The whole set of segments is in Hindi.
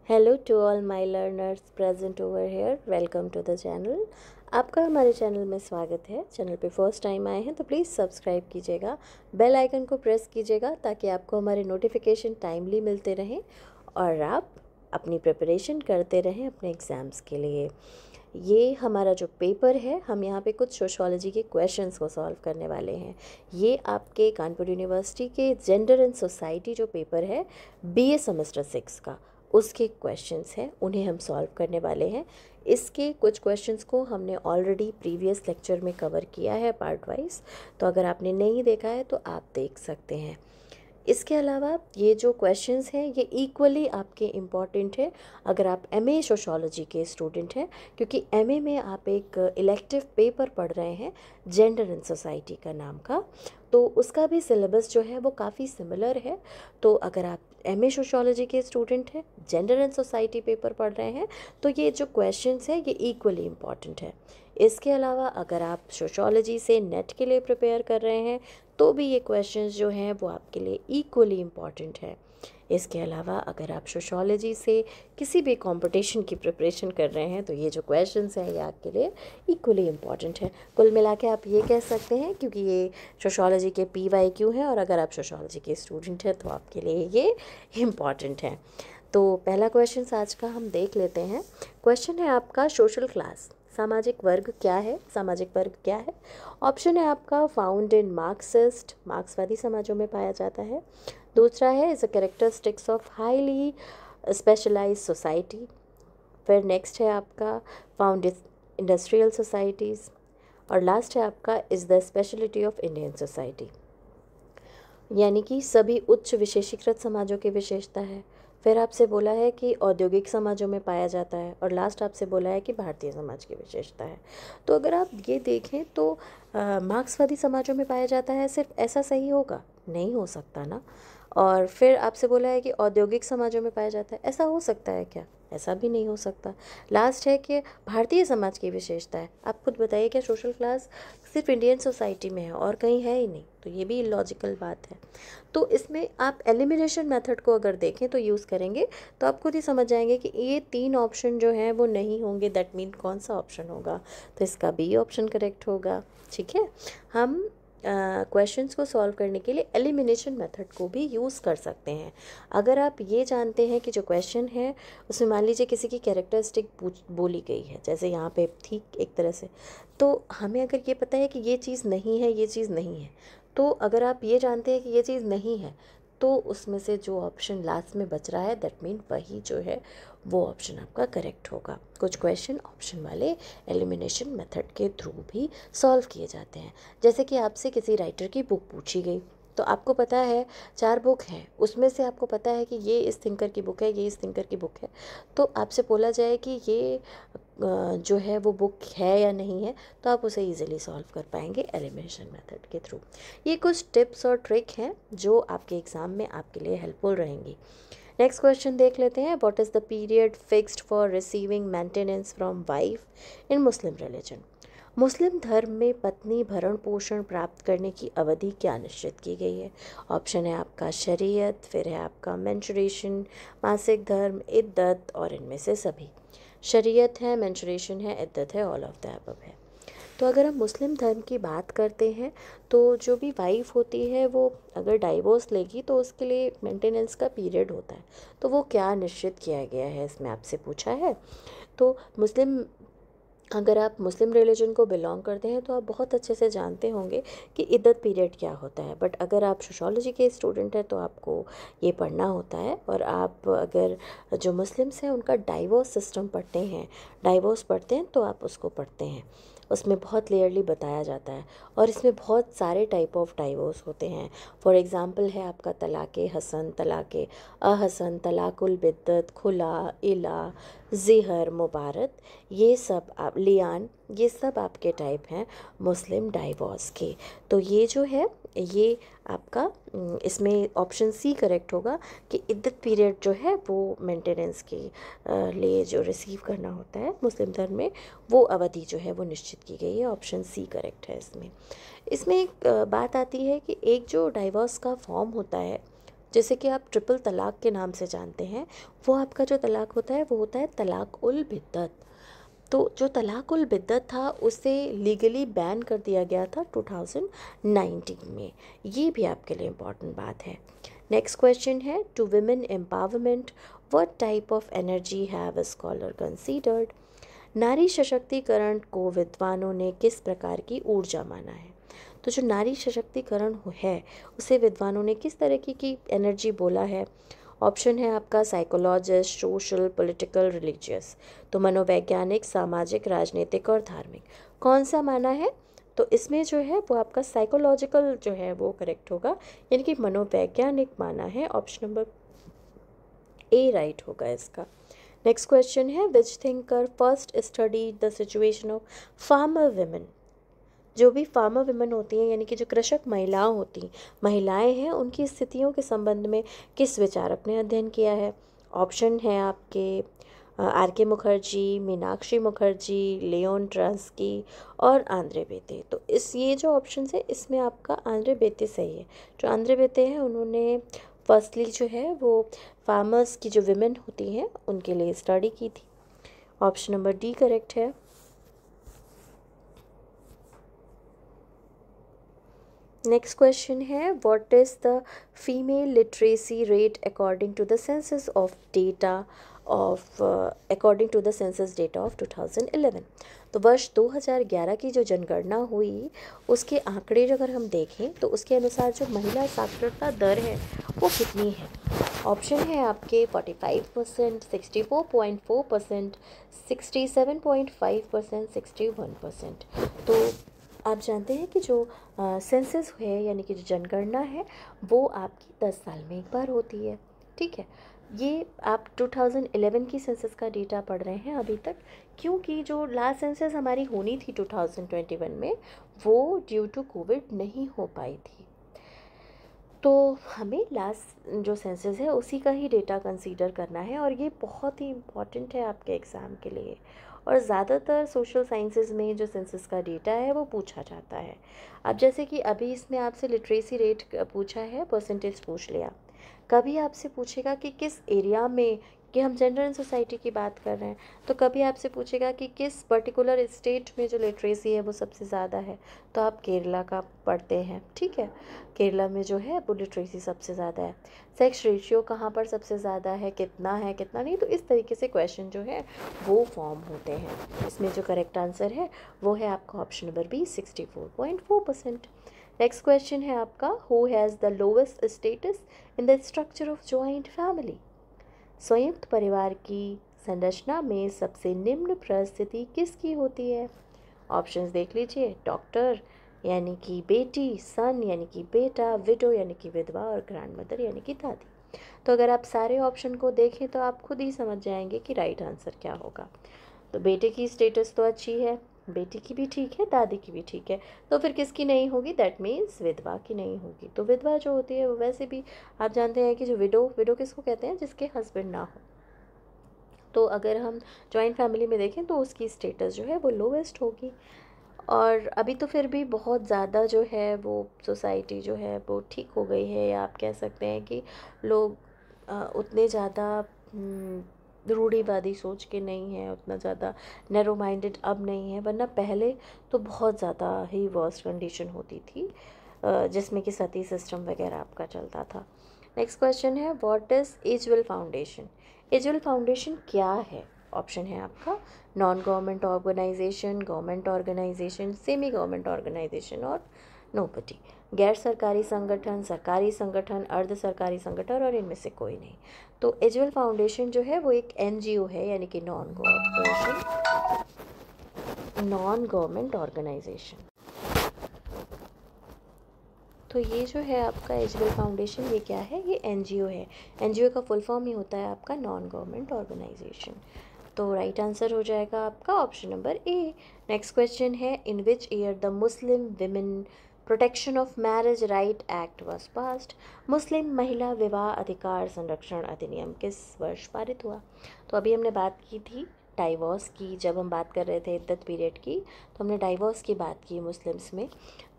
Hello to all my learners present over here, welcome to the channel. आपका हमारे चैनल में स्वागत है। चैनल पे फर्स्ट टाइम आए हैं तो प्लीज़ सब्सक्राइब कीजिएगा, बेल आइकन को प्रेस कीजिएगा ताकि आपको हमारे नोटिफिकेशन टाइमली मिलते रहें और आप अपनी प्रिपरेशन करते रहें अपने एग्ज़ाम्स के लिए। ये हमारा जो पेपर है, हम यहाँ पे कुछ सोशोलॉजी के क्वेश्चंस को सॉल्व करने वाले हैं। ये आपके कानपुर यूनिवर्सिटी के जेंडर एंड सोसाइटी जो पेपर है बीए सेमेस्टर 6 का, उसके क्वेश्चंस हैं, उन्हें हम सॉल्व करने वाले हैं। इसके कुछ क्वेश्चंस को हमने ऑलरेडी प्रीवियस लेक्चर में कवर किया है पार्ट वाइज, तो अगर आपने नहीं देखा है तो आप देख सकते हैं। इसके अलावा ये जो क्वेश्चंस हैं ये इक्वली आपके इम्पॉर्टेंट है अगर आप एमए सोशोलॉजी के स्टूडेंट हैं, क्योंकि एमए में आप एक इलेक्टिव पेपर पढ़ रहे हैं जेंडर एंड सोसाइटी का नाम का, तो उसका भी सिलेबस जो है वो काफ़ी सिमिलर है। तो अगर आप एमए सोशोलॉजी के स्टूडेंट हैं, जेंडर एंड सोसाइटी पेपर पढ़ रहे हैं, तो ये जो क्वेश्चंस हैं ये इक्वली इम्पॉर्टेंट है। इसके अलावा अगर आप सोशोलॉजी से नेट के लिए प्रिपेयर कर रहे हैं तो भी ये क्वेश्चंस जो हैं वो आपके लिए इक्वली इम्पॉर्टेंट है। इसके अलावा अगर आप सोशोलॉजी से किसी भी कंपटीशन की प्रिपरेशन कर रहे हैं तो ये जो क्वेश्चंस हैं ये आपके लिए इक्वली इम्पॉर्टेंट है। कुल मिला के आप ये कह सकते हैं, क्योंकि ये सोशोलॉजी के PYQ हैं और अगर आप सोशोलॉजी के स्टूडेंट हैं तो आपके लिए ये इम्पॉर्टेंट है। तो पहला क्वेश्चन आज का हम देख लेते हैं। क्वेश्चन है आपका सोशल क्लास, सामाजिक वर्ग क्या है, सामाजिक वर्ग क्या है। ऑप्शन है आपका फाउंड इन मार्क्सिस्ट, मार्क्सवादी समाजों में पाया जाता है। दूसरा है is a characteristics of highly specialised society. फिर नेक्स्ट है आपका फाउंड इन इंडस्ट्रियल सोसाइटीज़। और लास्ट है आपका is the speciality of Indian society, यानी कि सभी उच्च विशेषीकृत समाजों की विशेषता है। फिर आपसे बोला है कि औद्योगिक समाजों में पाया जाता है और लास्ट आपसे बोला है कि भारतीय समाज की विशेषता है। तो अगर आप ये देखें तो मार्क्सवादी समाजों में पाया जाता है, सिर्फ ऐसा सही होगा? नहीं हो सकता ना। और फिर आपसे बोला है कि औद्योगिक समाजों में पाया जाता है, ऐसा हो सकता है क्या? ऐसा भी नहीं हो सकता। लास्ट है कि भारतीय समाज की विशेषता है। आप खुद बताइए, क्या सोशल क्लास सिर्फ इंडियन सोसाइटी में है और कहीं है ही नहीं? तो ये भी इलॉजिकल बात है। तो इसमें आप एलिमिनेशन मेथड को अगर देखें तो यूज़ करेंगे तो आप खुद ही समझ जाएंगे कि ये 3 ऑप्शन जो हैं वो नहीं होंगे। दैट मीन कौन सा ऑप्शन होगा? तो इसका बी ऑप्शन करेक्ट होगा। ठीक है, हम क्वेश्चंस को सॉल्व करने के लिए एलिमिनेशन मेथड को भी यूज़ कर सकते हैं। अगर आप ये जानते हैं कि जो क्वेश्चन है उसमें मान लीजिए किसी की कैरेक्टरिस्टिक बोली गई है, जैसे यहाँ पे थी एक तरह से, तो हमें अगर ये पता है कि ये चीज़ नहीं है, ये चीज़ नहीं है, तो अगर आप ये जानते हैं कि ये चीज़ नहीं है तो उसमें से जो ऑप्शन लास्ट में बच रहा है दैट मीन वही जो है वो ऑप्शन आपका करेक्ट होगा। कुछ क्वेश्चन ऑप्शन वाले एलिमिनेशन मेथड के थ्रू भी सॉल्व किए जाते हैं। जैसे कि आपसे किसी राइटर की बुक पूछी गई, तो आपको पता है 4 बुक हैं, उसमें से आपको पता है कि ये इस थिंकर की बुक है, ये इस थिंकर की बुक है, तो आपसे बोला जाए कि ये जो है वो बुक है या नहीं है, तो आप उसे इजीली सॉल्व कर पाएंगे एलिमिनेशन मेथड के थ्रू। ये कुछ टिप्स और ट्रिक हैं जो आपके एग्ज़ाम में आपके लिए हेल्पफुल रहेंगी। नेक्स्ट क्वेश्चन देख लेते हैं। What is the period fixed for receiving maintenance from wife in Muslim religion? मुस्लिम धर्म में पत्नी भरण पोषण प्राप्त करने की अवधि क्या निश्चित की गई है? ऑप्शन है आपका शरीयत, फिर है आपका मेंस्ट्रुएशन, मासिक धर्म, इद्दत और इनमें से सभी। शरीयत है, मेंस्ट्रुएशन है, इद्दत है, ऑल ऑफ द अबव है। तो अगर हम मुस्लिम धर्म की बात करते हैं तो जो भी वाइफ होती है वो अगर डाइवोर्स लेगी तो उसके लिए मेंटेनेंस का पीरियड होता है, तो वो क्या निश्चित किया गया है इसमें आपसे पूछा है। तो अगर आप मुस्लिम रिलीजन को बिलोंग करते हैं तो आप बहुत अच्छे से जानते होंगे कि इद्दत पीरियड क्या होता है, बट अगर आप सोशोलॉजी के स्टूडेंट हैं तो आपको ये पढ़ना होता है। और आप अगर जो मुस्लिम्स हैं उनका डाइवोर्स सिस्टम पढ़ते हैं तो आप उसको पढ़ते हैं, उसमें बहुत क्लियरली बताया जाता है। और इसमें बहुत सारे टाइप ऑफ डाइवोर्स होते हैं। फॉर एग्ज़ाम्पल है आपका तलाक़े हसन, तलाक़े अहसन, तलाक़ुल बिद्दत, खुला, इला, ज़िहर, मुबारत, ये सब आप लियान, ये सब आपके टाइप हैं मुस्लिम डाइवोर्स के। तो ये जो है ये आपका इसमें ऑप्शन सी करेक्ट होगा कि इद्दत पीरियड जो है वो मेंटेनेंस के लिए जो रिसीव करना होता है मुस्लिम धर्म में, वो अवधि जो है वो निश्चित की गई है। ऑप्शन सी करेक्ट है इसमें। इसमें एक बात आती है कि एक जो डाइवोर्स का फॉर्म होता है जैसे कि आप ट्रिपल तलाक के नाम से जानते हैं, वो आपका जो तलाक होता है वो होता है तलाक उल बिद्दत। तो जो तलाक उल बिद्दत था उसे लीगली बैन कर दिया गया था 2019 में। ये भी आपके लिए इम्पॉर्टेंट बात है। नेक्स्ट क्वेश्चन है, to women empowerment what type of energy have a scholar considered. नारी सशक्तिकरण को विद्वानों ने किस प्रकार की ऊर्जा माना है। तो जो नारी सशक्तिकरण है उसे विद्वानों ने किस तरह की एनर्जी बोला है। ऑप्शन है आपका साइकोलॉजिस्ट, सोशल, पॉलिटिकल, रिलीजियस। तो मनोवैज्ञानिक, सामाजिक, राजनीतिक और धार्मिक। कौन सा माना है, तो इसमें जो है वो आपका साइकोलॉजिकल जो है वो करेक्ट होगा, यानी कि मनोवैज्ञानिक माना है। ऑप्शन नंबर ए राइट होगा इसका। नेक्स्ट क्वेश्चन है, which thinker first study the situation of farmer women. जो भी फार्मर विमेन होती हैं यानी कि जो कृषक महिलाएं हैं, उनकी स्थितियों के संबंध में किस विचारक ने अध्ययन किया है। ऑप्शन है आपके आर के मुखर्जी, मीनाक्षी मुखर्जी, लियोन ट्रस्की और आंद्रे बेते। तो ये जो ऑप्शन है इसमें आपका आंद्रे बेते सही है। जो आंद्रे बेते हैं उन्होंने फर्स्टली जो है वो फार्मर्स की जो विमेन होती हैं उनके लिए स्टडी की थी। ऑप्शन नंबर डी करेक्ट है। नेक्स्ट क्वेश्चन है, what is the female literacy rate according to the census data of 2011। तो वर्ष 2011 की जो जनगणना हुई उसके आंकड़े अगर हम देखें तो उसके अनुसार जो महिला साक्षरता दर है वो कितनी है। ऑप्शन है आपके 45%, 64.4%, 67.5%, 61%। तो आप जानते हैं कि जो सेंसस है यानी कि जो जनगणना है वो आपकी 10 साल में एक बार होती है। ठीक है, ये आप 2011 की सेंसस का डेटा पढ़ रहे हैं अभी तक, क्योंकि जो लास्ट सेंसस हमारी होनी थी 2021 में वो ड्यू टू कोविड नहीं हो पाई थी। तो हमें लास्ट जो सेंसस है उसी का ही डेटा कंसीडर करना है, और ये बहुत ही इम्पॉर्टेंट है आपके एग्ज़ाम के लिए। और ज़्यादातर सोशल साइंसेज में जो सेंसस का डेटा है वो पूछा जाता है। अब जैसे कि अभी इसमें आपसे लिटरेसी रेट पूछा है, परसेंटेज पूछ लिया। कभी आपसे पूछेगा कि किस एरिया में, कि हम जनरल सोसाइटी की बात कर रहे हैं, तो कभी आपसे पूछेगा कि किस पर्टिकुलर स्टेट में जो लिटरेसी है वो सबसे ज़्यादा है, तो आप केरला का पढ़ते हैं। ठीक है, केरला में जो है वो लिटरेसी सबसे ज़्यादा है। सेक्स रेशियो कहाँ पर सबसे ज़्यादा है, कितना नहीं, तो इस तरीके से क्वेश्चन जो है वो फॉर्म होते हैं। इसमें जो करेक्ट आंसर है वो है आपका option number B, 64.4%। Next question है आपका, who has the lowest status in the structure of joint family. संयुक्त परिवार की संरचना में सबसे निम्न परिस्थिति किसकी होती है। ऑप्शंस देख लीजिए, डॉक्टर यानी कि बेटी, सन यानी कि बेटा, विडो यानी कि विधवा और ग्रैंड मदर यानी कि दादी। तो अगर आप सारे ऑप्शन को देखें तो आप खुद ही समझ जाएंगे कि राइट आंसर क्या होगा। तो बेटे की स्टेटस तो अच्छी है, बेटी की भी ठीक है, दादी की भी ठीक है, तो फिर किसकी नहीं होगी, दैट मीन्स विधवा की नहीं होगी। तो विधवा जो होती है वो वैसे भी आप जानते हैं कि जो विडो किसको कहते हैं, जिसके हस्बैंड ना हो। तो अगर हम जॉइंट फैमिली में देखें तो उसकी स्टेटस जो है वो लोवेस्ट होगी। और अभी तो फिर भी बहुत ज़्यादा जो है वो सोसाइटी जो है वो ठीक हो गई है, या आप कह सकते हैं कि लोग उतने ज़्यादा रूढ़िवादी सोच के नहीं है, उतना ज़्यादा नैरो माइंडेड अब नहीं है, वरना पहले तो बहुत ज़्यादा ही वर्स्ट कंडीशन होती थी जिसमें कि सती सिस्टम वगैरह आपका चलता था। नेक्स्ट क्वेश्चन है, what is Agewell Foundation. Agewell Foundation क्या है। ऑप्शन है आपका non government organisation, government organisation, semi government organisation और नोबडी। गैर सरकारी संगठन, सरकारी संगठन, अर्ध सरकारी संगठन और इनमें से कोई नहीं। तो एजवेल फाउंडेशन जो है वो एक एनजीओ है, यानी कि नॉन गवर्नमेंट ऑर्गेनाइजेशन। तो ये जो है आपका एजवेल फाउंडेशन, ये क्या है, ये एनजीओ है। एनजीओ का फुल फॉर्म ही होता है आपका नॉन गवर्नमेंट ऑर्गेनाइजेशन। तो राइट आंसर हो जाएगा आपका option number A. Next question है, in which year the Muslim women protection of marriage right act was passed. मुस्लिम महिला विवाह अधिकार संरक्षण अधिनियम किस वर्ष पारित हुआ। तो अभी हमने बात की थी डाइवोर्स की, जब हम बात कर रहे थे इद्दत पीरियड की, तो हमने डाइवोर्स की बात की मुस्लिम्स में।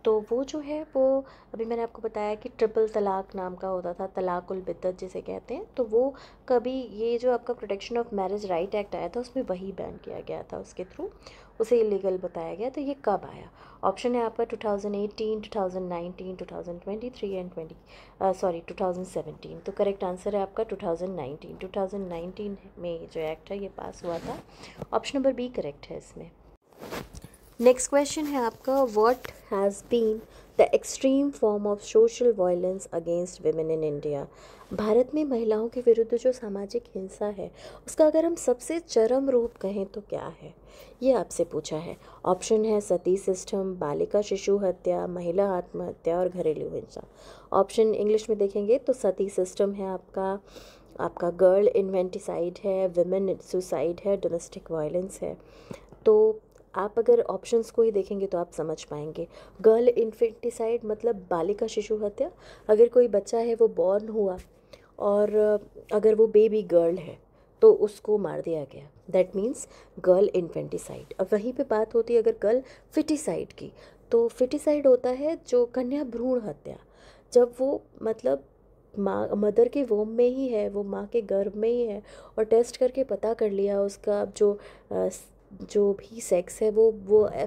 तो वो जो है वो अभी मैंने आपको बताया कि ट्रिपल तलाक नाम का होता था, तलाकुल बिद्दत जिसे कहते हैं, तो वो कभी ये जो आपका protection of marriage right act आया था उसमें वही बैन किया गया था, उसके थ्रू उसे इलीगल बताया गया। तो ये कब आया? ऑप्शन है आपका 2018, 2019, 2023 एंड 2017। तो करेक्ट आंसर है आपका 2019। 2019 में जो एक्ट है ये पास हुआ था। ऑप्शन नंबर बी करेक्ट है इसमें। नेक्स्ट क्वेश्चन है आपका, what has been the extreme form of social violence against women in India? Bharat में महिलाओं के विरुद्ध जो सामाजिक हिंसा है उसका अगर हम सबसे चरम रूप कहें तो क्या है, ये आपसे पूछा है। ऑप्शन है सती सिस्टम, बालिका शिशु हत्या, महिला आत्महत्या और घरेलू हिंसा। ऑप्शन इंग्लिश में देखेंगे तो सती सिस्टम है आपका गर्ल इन्वेंटिसाइड है, विमेन सुसाइड है, डोमेस्टिक वायलेंस है। तो आप अगर ऑप्शंस को ही देखेंगे तो आप समझ पाएंगे। गर्ल इन्फेंटिसाइड मतलब बालिका शिशु हत्या, अगर कोई बच्चा है वो बॉर्न हुआ और अगर वो बेबी गर्ल है तो उसको मार दिया गया, दैट मीन्स गर्ल इन्फेंटिसाइड। अब वहीं पे बात होती है अगर गर्ल फिटिसाइड की, तो फिटिसाइड होता है जो कन्या भ्रूण हत्या, जब वो मतलब माँ मदर के वोम में ही है, वो माँ के गर्भ में ही है और टेस्ट करके पता कर लिया उसका जो भी सेक्स है वो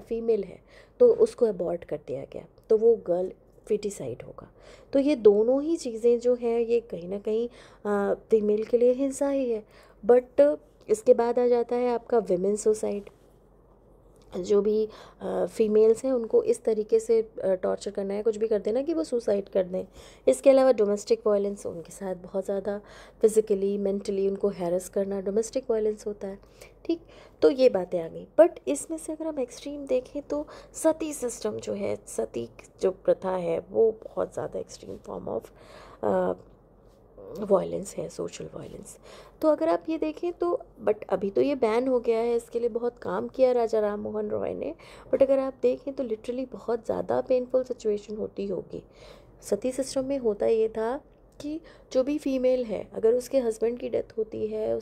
फीमेल है, तो उसको अबॉर्ट कर दिया गया, तो वो गर्ल फिटिसाइड होगा। तो ये दोनों ही चीज़ें जो हैं ये कहीं ना कहीं फीमेल के लिए हिंसा ही है। बट इसके बाद आ जाता है आपका विमेन सुसाइड, जो भी फीमेल्स हैं उनको इस तरीके से टॉर्चर करना है, कुछ भी कर देना कि वो सुसाइड कर दें। इसके अलावा डोमेस्टिक वायलेंस, उनके साथ बहुत ज़्यादा फिज़िकली मेंटली उनको हैरेस करना डोमेस्टिक वायलेंस होता है। ठीक, तो ये बातें आ गई। बट इसमें से अगर हम एक्सट्रीम देखें तो सती सिस्टम जो है, सती जो प्रथा है, वो बहुत ज़्यादा एक्सट्रीम फॉर्म ऑफ वायलेंस है, सोशल वायलेंस। तो अगर आप ये देखें तो बट अभी तो ये बैन हो गया है, इसके लिए बहुत काम किया राजा राम मोहन रॉय ने। बट अगर आप देखें तो लिटरली बहुत ज़्यादा पेनफुल सिचुएशन होती होगी। सती सिस्टम में होता ये था कि जो भी फीमेल है अगर उसके हस्बैंड की डेथ होती है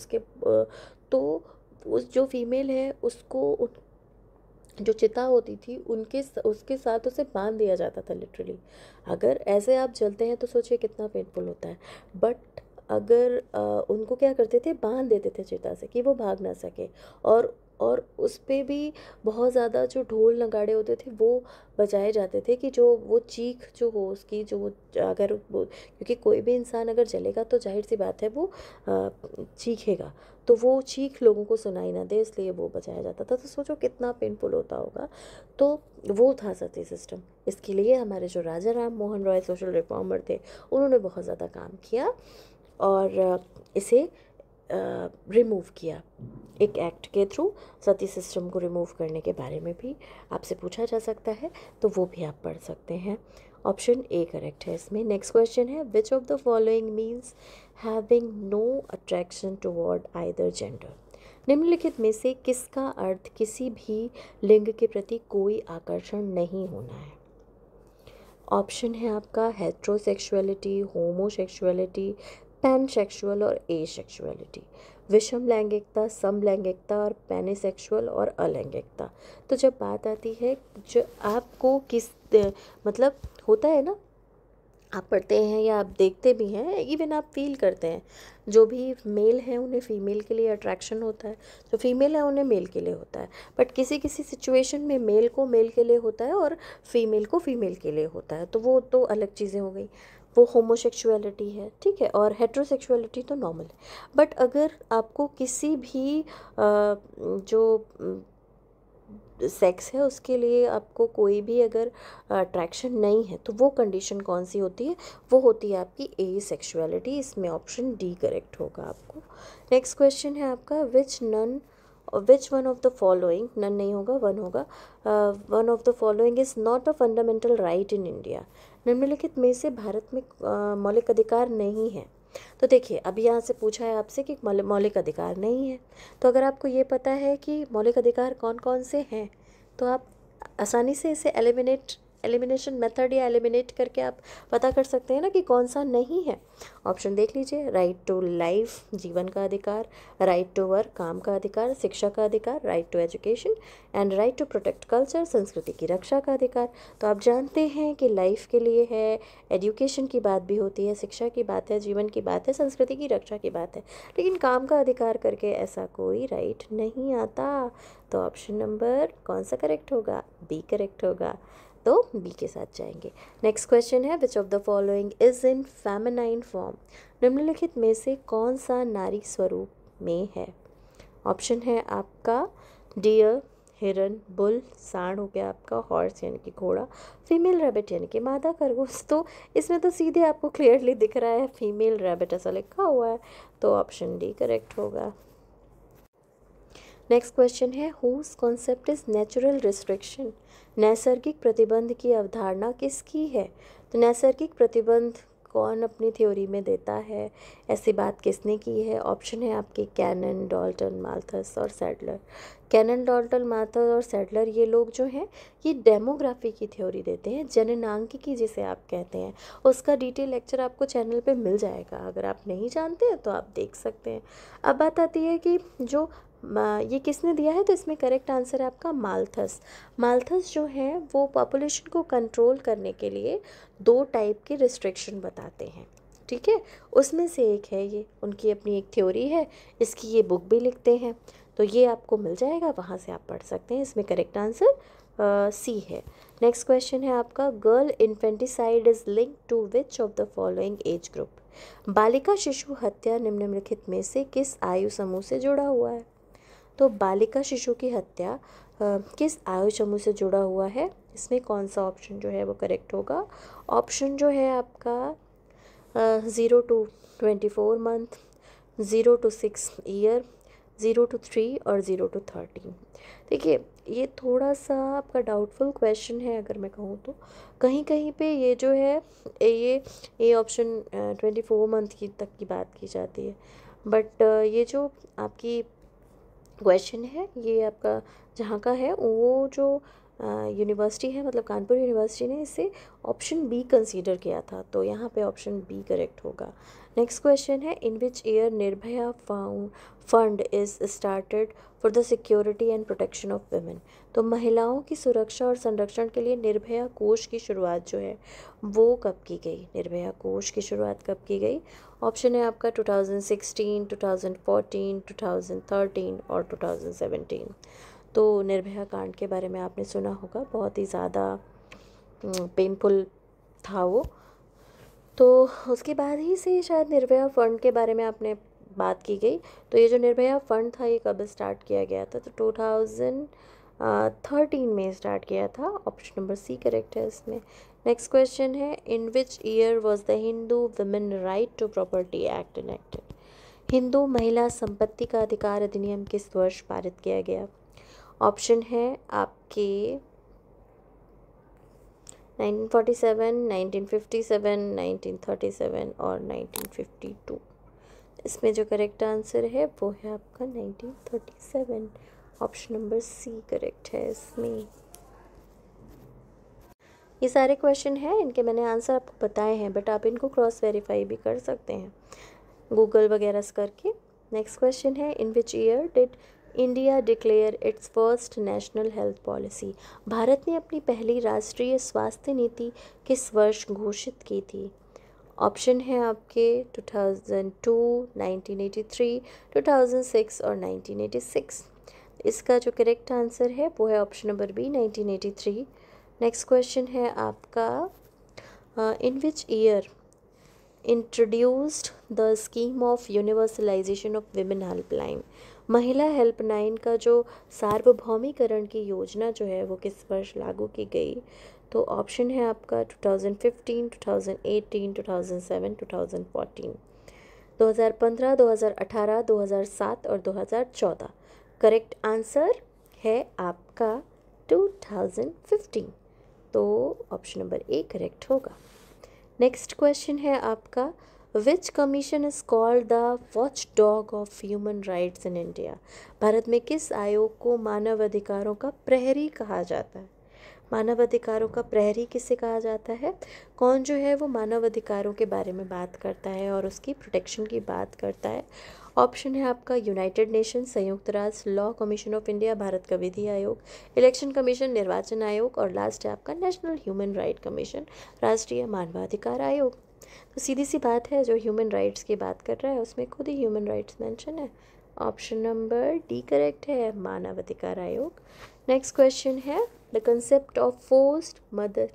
तो उस जो फीमेल है उसको जो चिता होती थी उसके साथ उसे बांध दिया जाता था लिटरली। अगर ऐसे आप जलते हैं तो सोचिए कितना पेनफुल होता है। बट अगर उनको क्या करते थे, बांध देते थे चिता से कि वो भाग ना सके। और उस पे भी बहुत ज़्यादा जो ढोल नगाड़े होते थे वो बजाए जाते थे कि जो वो चीख जो हो उसकी अगर वो, क्योंकि कोई भी इंसान अगर जलेगा तो जाहिर सी बात है वो चीखेगा, तो वो चीख लोगों को सुनाई ना दे इसलिए वो बचाया जाता था। तो सोचो कितना पेनफुल होता होगा। तो वो था सती सिस्टम। इसके लिए हमारे जो राजा राम मोहन रॉय सोशल रिफॉर्मर थे उन्होंने बहुत ज़्यादा काम किया और इसे रिमूव किया। एक एक्ट के थ्रू सती सिस्टम को रिमूव करने के बारे में भी आपसे पूछा जा सकता है, तो वो भी आप पढ़ सकते हैं। ऑप्शन ए करेक्ट है इसमें। नेक्स्ट क्वेश्चन है, which of the following means having no attraction toward either gender? निम्नलिखित में से किसका अर्थ किसी भी लिंग के प्रति कोई आकर्षण नहीं होना है? ऑप्शन है आपका हेट्रोसेक्सुअलिटी, होमोसेक्सुअलिटी, पैनसेक्सुअल और एसेक्सुअलिटी, विषम लैंगिकता, समलैंगिकता और पैनिसेक्सुअल और अलैंगिकता। तो जब बात आती है जो आपको मतलब होता है ना, आप पढ़ते हैं या आप देखते भी हैं, इवन आप फील करते हैं, जो भी मेल हैं उन्हें फीमेल के लिए अट्रैक्शन होता है, जो फीमेल है उन्हें मेल के लिए होता है। बट किसी किसी सिचुएशन में मेल को मेल के लिए होता है और फीमेल को फीमेल के लिए होता है, तो वो तो अलग चीज़ें हो गई, वो होमोसेक्सुअलिटी है। ठीक है, और हेट्रोसेक्सुअलिटी तो नॉर्मल है। बट अगर आपको किसी भी जो सेक्स है उसके लिए आपको कोई भी अगर अट्रैक्शन नहीं है तो वो कंडीशन कौन सी होती है? वो होती है आपकी एसेक्सुअलिटी। इसमें ऑप्शन डी करेक्ट होगा आपको। नेक्स्ट क्वेश्चन है आपका, which one of the following, none नहीं होगा, वन होगा, one of the following is not a fundamental right in India? निम्नलिखित में से भारत में मौलिक अधिकार नहीं है। तो देखिए अभी यहाँ से पूछा है आपसे कि मौलिक अधिकार नहीं है, तो अगर आपको ये पता है कि मौलिक अधिकार कौन कौन से हैं तो आप आसानी से इसे एलिमिनेशन मेथड या एलिमिनेट करके आप पता कर सकते हैं ना कि कौन सा नहीं है। ऑप्शन देख लीजिए, राइट टू लाइफ जीवन का अधिकार, राइट टू वर्क काम का अधिकार, शिक्षा का अधिकार, right to education and right to protect culture संस्कृति की रक्षा का अधिकार। तो आप जानते हैं कि लाइफ के लिए है, एजुकेशन की बात भी होती है, शिक्षा की बात है, जीवन की बात है, संस्कृति की रक्षा की बात है, लेकिन काम का अधिकार करके ऐसा कोई राइट नहीं आता। तो ऑप्शन नंबर कौन सा करेक्ट होगा? बी करेक्ट होगा। तो बी के साथ जाएंगे। नेक्स्ट क्वेश्चन है, which of the following is in feminine form? निम्नलिखित में से कौन सा नारी स्वरूप में है? ऑप्शन है आपका डियर, हिरन, बुल, सांड हो गया आपका, हॉर्स यानी कि घोड़ा, फीमेल रैबिट यानी कि मादा खरगोश। तो इसमें तो सीधे आपको क्लियरली दिख रहा है फीमेल रैबिट ऐसा लिखा हुआ है, तो ऑप्शन डी करेक्ट होगा। नेक्स्ट क्वेश्चन है, whose concept is natural restriction? नैसर्गिक प्रतिबंध की अवधारणा किसकी है? तो नैसर्गिक प्रतिबंध कौन अपनी थ्योरी में देता है, ऐसी बात किसने की है? ऑप्शन है आपके कैनन, डाल्टन, माल्थस और सैडलर। कैनन, डाल्टन, माल्थस और सैडलर ये लोग जो हैं ये डेमोग्राफी की थ्योरी देते हैं, जननांकिकी जिसे आप कहते हैं। उसका डिटेल लेक्चर आपको चैनल पे मिल जाएगा, अगर आप नहीं जानते हैं तो आप देख सकते हैं। अब बात आती है कि जो ये किसने दिया है, तो इसमें करेक्ट आंसर है आपका माल्थस। माल्थस जो है वो पॉपुलेशन को कंट्रोल करने के लिए 2 टाइप के रिस्ट्रिक्शन बताते हैं, ठीक है। उसमें से एक है ये, उनकी अपनी एक थ्योरी है, इसकी ये बुक भी लिखते हैं, तो ये आपको मिल जाएगा, वहाँ से आप पढ़ सकते हैं। इसमें करेक्ट आंसर सी है। नेक्स्ट क्वेश्चन है आपका, girl infanticide is link to which of the following age group? बालिका शिशु हत्या निम्नलिखित में से किस आयु समूह से जुड़ा हुआ है? तो बालिका शिशु की हत्या किस आयु समूह से जुड़ा हुआ है? इसमें कौन सा ऑप्शन जो है वो करेक्ट होगा? ऑप्शन जो है आपका 0 to 24 month, 0 to 6 year, 0 to 3 और 0 to 13। देखिए ये थोड़ा सा आपका डाउटफुल क्वेश्चन है, अगर मैं कहूँ तो कहीं कहीं पे ये जो है ये ऑप्शन 24 मंथ की तक की बात की जाती है, बट ये जो आपकी क्वेश्चन है ये आपका जहाँ का है वो जो यूनिवर्सिटी है, मतलब कानपुर यूनिवर्सिटी ने इसे ऑप्शन बी कंसीडर किया था, तो यहाँ पे ऑप्शन बी करेक्ट होगा। नेक्स्ट क्वेश्चन है, in which year Nirbhaya fund is started for the security and protection of women? तो महिलाओं की सुरक्षा और संरक्षण के लिए निर्भया कोष की शुरुआत जो है वो कब की गई? निर्भया कोष की शुरुआत कब की गई? ऑप्शन है आपका 2016, 2014, 2013 और 2017। तो निर्भया कांड के बारे में आपने सुना होगा, बहुत ही ज़्यादा पेनफुल था वो, तो उसके बाद ही से शायद निर्भया फंड के बारे में आपने बात की गई। तो ये जो निर्भया फंड था ये कब स्टार्ट किया गया था? तो 2013 में स्टार्ट किया था। ऑप्शन नंबर सी करेक्ट है इसमें। नेक्स्ट क्वेश्चन है, in which year was the Hindu women right to property act enacted? हिंदू महिला संपत्ति का अधिकार अधिनियम किस वर्ष पारित किया गया? ऑप्शन है आपके 1947, 1957, 1937 और 1952। इसमें जो करेक्ट आंसर है वो है आपका 1937। ऑप्शन नंबर सी करेक्ट है इसमें। ये सारे क्वेश्चन हैं, इनके मैंने आंसर आपको बताए हैं, बट आप इनको क्रॉस वेरीफाई भी कर सकते हैं गूगल वगैरह से करके। नेक्स्ट क्वेश्चन है, in which year did India declare its first national health policy? भारत ने अपनी पहली राष्ट्रीय स्वास्थ्य नीति किस वर्ष घोषित की थी? ऑप्शन है आपके 2002, 1983, 2006 और 1986। इसका जो करेक्ट आंसर है वो है option number B 1983। Next question है आपका, in which year introduced the scheme of universalization of women helpline? महिला हेल्पलाइन का जो सार्वभौमिकरण की योजना जो है वो किस वर्ष लागू की गई? तो ऑप्शन है आपका 2015, 2018, 2007, 2014। 2015, 2018, 2007 और 2014। करेक्ट आंसर है आपका 2015, तो ऑप्शन नंबर ए करेक्ट होगा। नेक्स्ट क्वेश्चन है आपका, which commission is called the watchdog of human rights in India? Bharat में किस आयोग को मानव अधिकारों का प्रहरी कहा जाता है? मानव अधिकारों का प्रहरी किसे कहा जाता है? कौन जो है वो मानव अधिकारों के बारे में बात करता है और उसकी प्रोटेक्शन की बात करता है? ऑप्शन है आपका यूनाइटेड नेशन, संयुक्त राष्ट्र, law commission of India, Bharat का विधि आयोग, इलेक्शन कमीशन, निर्वाचन आयोग, और लास्ट है आपका नेशनल ह्यूमन राइट कमीशन, राष्ट्रीय मानवाधिकार आयोग। तो सीधी सी बात है, जो ह्यूमन राइट्स की बात कर रहा है उसमें खुद ही ह्यूमन राइट्स मेंशन है। ऑप्शन नंबर डी करेक्ट है, मानवाधिकार आयोग। नेक्स्ट क्वेश्चन है, the concept of forced mother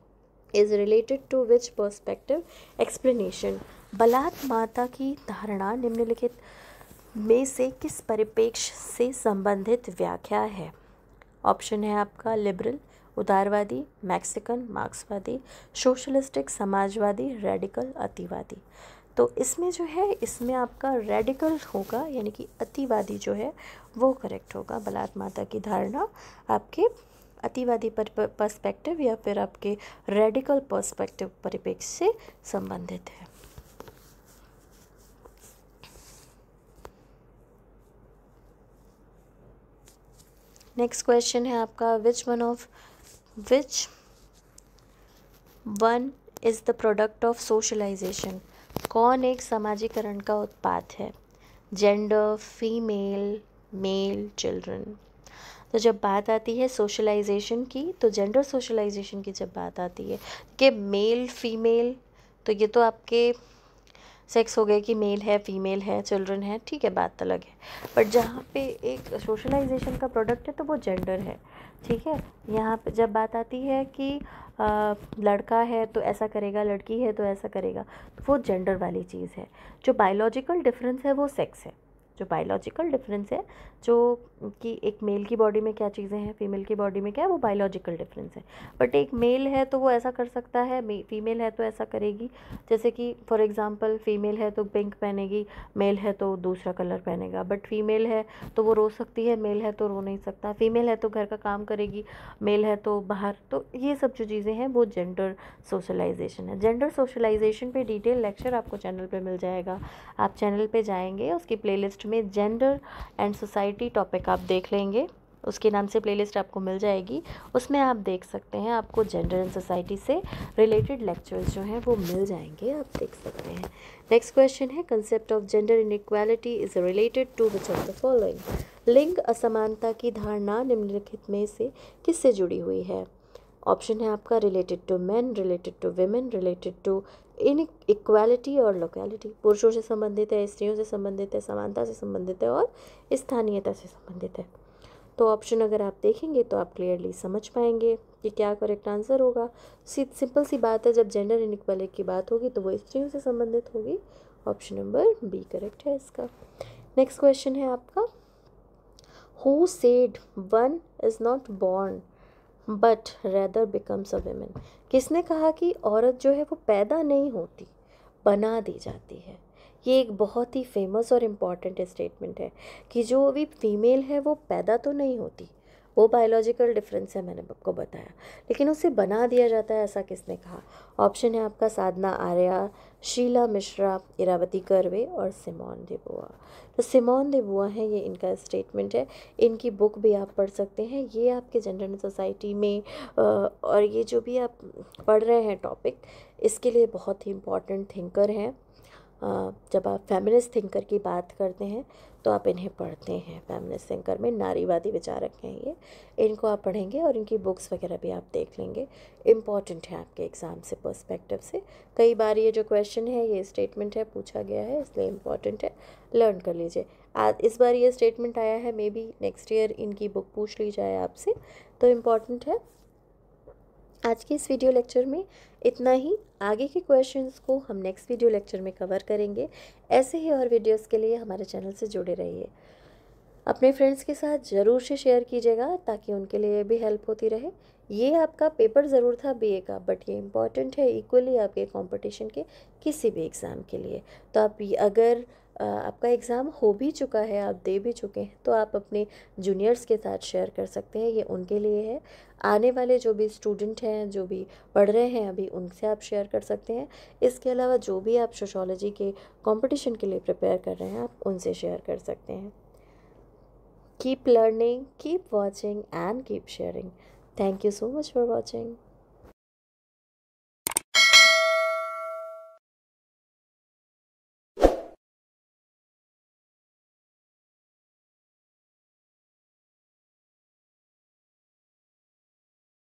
is related to which perspective explanation? बलात् माता की धारणा निम्नलिखित में से किस परिप्रेक्ष्य से संबंधित व्याख्या है? ऑप्शन है आपका लिबरल, उदारवादी, मैक्सिकन, मार्क्सवादी, सोशलिस्टिक, समाजवादी, रेडिकल, अतिवादी। तो इसमें जो है, इसमें आपका रेडिकल होगा, यानी कि अतिवादी जो है वो करेक्ट होगा। बलात् माता की धारणा आपके अतिवादी पर्सपेक्टिव या फिर आपके रेडिकल पर्सपेक्टिव परिप्रेक्ष्य से संबंधित है। नेक्स्ट क्वेश्चन है आपका, which one is the product of socialisation? कौन एक समाजीकरण का उत्पाद है? Gender, female, male, children. तो जब बात आती है सोशलाइजेशन की, तो जेंडर सोशलाइजेशन की जब बात आती है कि मेल फीमेल, तो ये तो आपके सेक्स हो गए कि मेल है, फीमेल है, चिल्ड्रन है, ठीक है, बात अलग है। बट जहाँ पे एक सोशलाइजेशन का प्रोडक्ट है तो वो जेंडर है, ठीक है। यहाँ पे जब बात आती है कि लड़का है तो ऐसा करेगा, लड़की है तो ऐसा करेगा, तो वो जेंडर वाली चीज़ है। जो बायोलॉजिकल डिफरेंस है वो सेक्स है। जो बायोलॉजिकल डिफरेंस है, जो कि एक मेल की बॉडी में क्या चीज़ें हैं, फीमेल की बॉडी में क्या है, वो बायोलॉजिकल डिफरेंस है। बट एक मेल है तो वो ऐसा कर सकता है, फीमेल है तो ऐसा करेगी। जैसे कि फॉर एग्जांपल फीमेल है तो पिंक पहनेगी, मेल है तो दूसरा कलर पहनेगा। बट फीमेल है तो वो रो सकती है, मेल है तो रो नहीं सकता। फीमेल है तो घर का काम करेगी, मेल है तो बाहर। तो ये सब जो चीज़ें हैं वो जेंडर सोशलाइजेशन है। जेंडर सोशलाइजेशन पे डिटेल लेक्चर आपको चैनल पे मिल जाएगा। आप चैनल पे जाएंगे, उसकी प्लेलिस्ट में जेंडर एंड सोसाइटी टॉपिक आप देख लेंगे, उसके नाम से प्लेलिस्ट आपको मिल जाएगी। उसमें आप देख सकते हैं, आपको जेंडर एंड सोसाइटी से रिलेटेड लेक्चर्स जो हैं वो मिल जाएंगे, आप देख सकते हैं। नेक्स्ट क्वेश्चन है, concept of gender inequality is related to which of the following? लिंग असमानता की धारणा निम्नलिखित में से किससे जुड़ी हुई है? ऑप्शन है आपका related to men, related to women, related to inequality और लोकेलिटी। पुरुषों से संबंधित है, स्त्रियों से संबंधित है, समानता से संबंधित है और स्थानीयता से संबंधित है। तो ऑप्शन अगर आप देखेंगे तो आप क्लियरली समझ पाएंगे कि क्या करेक्ट आंसर होगा। सिंपल सी बात है, जब जेंडर इनइक्वालिटी की बात होगी तो वो स्त्रियों से संबंधित होगी। ऑप्शन नंबर बी करेक्ट है इसका। नेक्स्ट क्वेश्चन है आपका, who said one is not born but rather becomes a women? किसने कहा कि औरत जो है वो पैदा नहीं होती, बना दी जाती है? ये एक बहुत ही फेमस और इम्पॉर्टेंट स्टेटमेंट है कि जो भी फीमेल है वो पैदा तो नहीं होती, वो बायोलॉजिकल डिफरेंस है, मैंने आपको बताया, लेकिन उसे बना दिया जाता है। ऐसा किसने कहा? ऑप्शन है आपका साधना आर्या, शीला मिश्रा, इरावती कर्वे और सिमोन दे बुआ। तो सिमोन दे बुआ है, ये इनका स्टेटमेंट है। इनकी बुक भी आप पढ़ सकते हैं। ये आपके जेंडर एंड सोसाइटी में और ये जो भी आप पढ़ रहे हैं टॉपिक, इसके लिए बहुत ही इम्पॉर्टेंट थिंकर हैं। जब आप फेमिनिस्ट थिंकर की बात करते हैं तो आप इन्हें पढ़ते हैं। फेमिनिस्ट थिंकर में नारीवादी विचारक हैं ये, इनको आप पढ़ेंगे और इनकी बुक्स वगैरह भी आप देख लेंगे। इम्पॉर्टेंट है आपके एग्ज़ाम से पर्सपेक्टिव से। कई बार ये जो क्वेश्चन है, ये स्टेटमेंट है, पूछा गया है, इसलिए इम्पॉर्टेंट है, लर्न कर लीजिए। इस बार ये स्टेटमेंट आया है, मे बी नेक्स्ट ईयर इनकी बुक पूछ ली जाए आपसे, तो इम्पॉर्टेंट है। आज के इस वीडियो लेक्चर में इतना ही। आगे के क्वेश्चंस को हम नेक्स्ट वीडियो लेक्चर में कवर करेंगे। ऐसे ही और वीडियोस के लिए हमारे चैनल से जुड़े रहिए। अपने फ्रेंड्स के साथ ज़रूर से शेयर कीजिएगा ताकि उनके लिए भी हेल्प होती रहे। ये आपका पेपर ज़रूर था बीए का, बट ये इम्पॉर्टेंट है इक्वली आपके कंपटीशन के किसी भी एग्ज़ाम के लिए। तो आप अगर आपका एग्ज़ाम हो भी चुका है, आप दे भी चुके हैं, तो आप अपने जूनियर्स के साथ शेयर कर सकते हैं। ये उनके लिए है। आने वाले जो भी स्टूडेंट हैं, जो भी पढ़ रहे हैं अभी, उनसे आप शेयर कर सकते हैं। इसके अलावा जो भी आप सोशियोलॉजी के कंपटीशन के लिए प्रिपेयर कर रहे हैं, आप उनसे शेयर कर सकते हैं। Keep learning, keep watching and keep sharing. Thank you so much for watching.